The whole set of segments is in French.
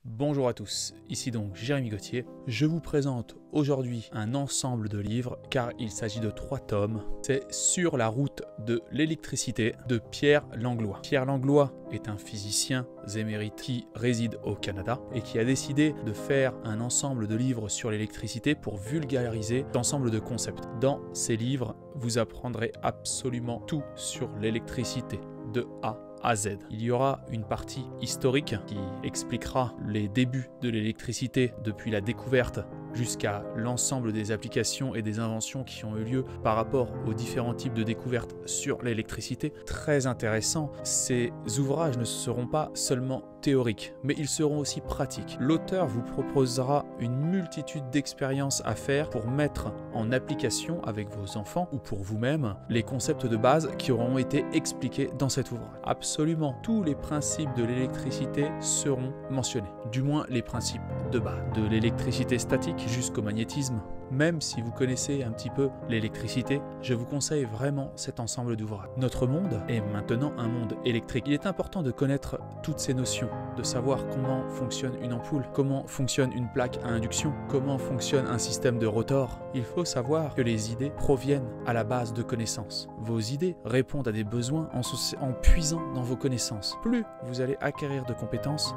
Bonjour à tous, ici donc Jérémy Gauthier. Je vous présente aujourd'hui un ensemble de livres car il s'agit de 3 tomes. C'est Sur la route de l'électricité de Pierre Langlois. Pierre Langlois est un physicien émérite qui réside au Canada et qui a décidé de faire un ensemble de livres sur l'électricité pour vulgariser cet ensemble de concepts. Dans ces livres, vous apprendrez absolument tout sur l'électricité de A à Z. Il y aura une partie historique qui expliquera les débuts de l'électricité depuis la découverte jusqu'à l'ensemble des applications et des inventions qui ont eu lieu par rapport aux différents types de découvertes sur l'électricité. Très intéressant, ces ouvrages ne seront pas seulement théoriques, mais ils seront aussi pratiques. L'auteur vous proposera une multitude d'expériences à faire pour mettre en application avec vos enfants ou pour vous-même les concepts de base qui auront été expliqués dans cet ouvrage. Absolument tous les principes de l'électricité seront mentionnés, du moins les principes de base, de l'électricité statique jusqu'au magnétisme. Même si vous connaissez un petit peu l'électricité, je vous conseille vraiment cet ensemble d'ouvrages. Notre monde est maintenant un monde électrique. Il est important de connaître toutes ces notions, de savoir comment fonctionne une ampoule, comment fonctionne une plaque à induction, comment fonctionne un système de rotor. Il faut savoir que les idées proviennent à la base de connaissances. Vos idées répondent à des besoins en puisant dans vos connaissances. Plus vous allez acquérir de compétences,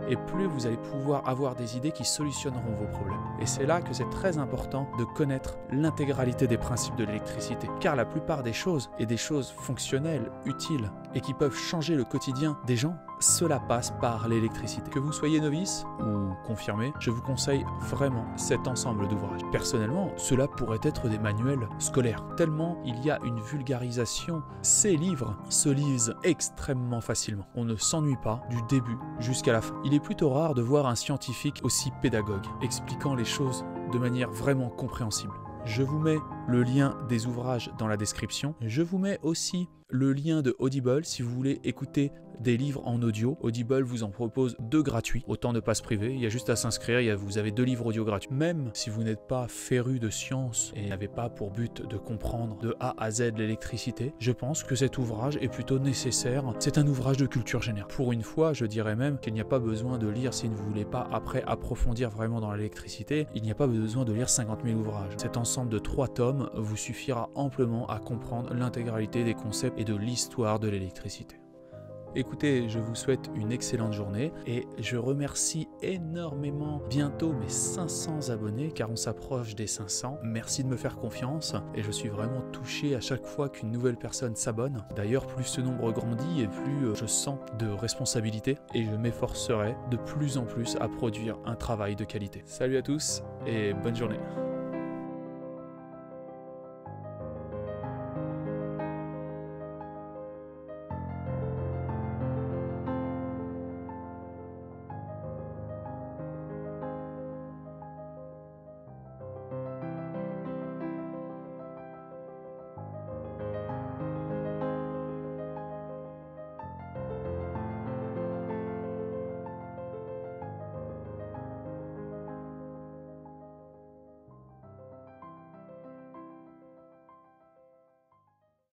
et plus vous allez pouvoir avoir des idées qui solutionneront vos problèmes. Et c'est là que c'est très important de connaître l'intégralité des principes de l'électricité. Car la plupart des choses, et des choses fonctionnelles, utiles, et qui peuvent changer le quotidien des gens, cela passe par l'électricité. Que vous soyez novice ou confirmé, je vous conseille vraiment cet ensemble d'ouvrages. Personnellement, cela pourrait être des manuels scolaires, tellement il y a une vulgarisation. Ces livres se lisent extrêmement facilement. On ne s'ennuie pas du début jusqu'à la fin. Il est plutôt rare de voir un scientifique aussi pédagogue, expliquant les choses de manière vraiment compréhensible. Je vous mets le lien des ouvrages dans la description. Je vous mets aussi le lien de Audible si vous voulez écouter des livres en audio. Audible vous en propose 2 gratuits. Autant ne pas se priver, il y a juste à s'inscrire, vous avez 2 livres audio gratuits. Même si vous n'êtes pas féru de science et n'avez pas pour but de comprendre de A à Z l'électricité, je pense que cet ouvrage est plutôt nécessaire. C'est un ouvrage de culture générale. Pour une fois, je dirais même qu'il n'y a pas besoin de lire si vous ne voulez pas après approfondir vraiment dans l'électricité. Il n'y a pas besoin de lire 50 000 ouvrages. Cet ensemble de 3 tomes vous suffira amplement à comprendre l'intégralité des concepts et de l'histoire de l'électricité. Écoutez, je vous souhaite une excellente journée et je remercie énormément bientôt mes 500 abonnés car on s'approche des 500. Merci de me faire confiance et je suis vraiment touché à chaque fois qu'une nouvelle personne s'abonne. D'ailleurs, plus ce nombre grandit et plus je sens de responsabilité et je m'efforcerai de plus en plus à produire un travail de qualité. Salut à tous et bonne journée.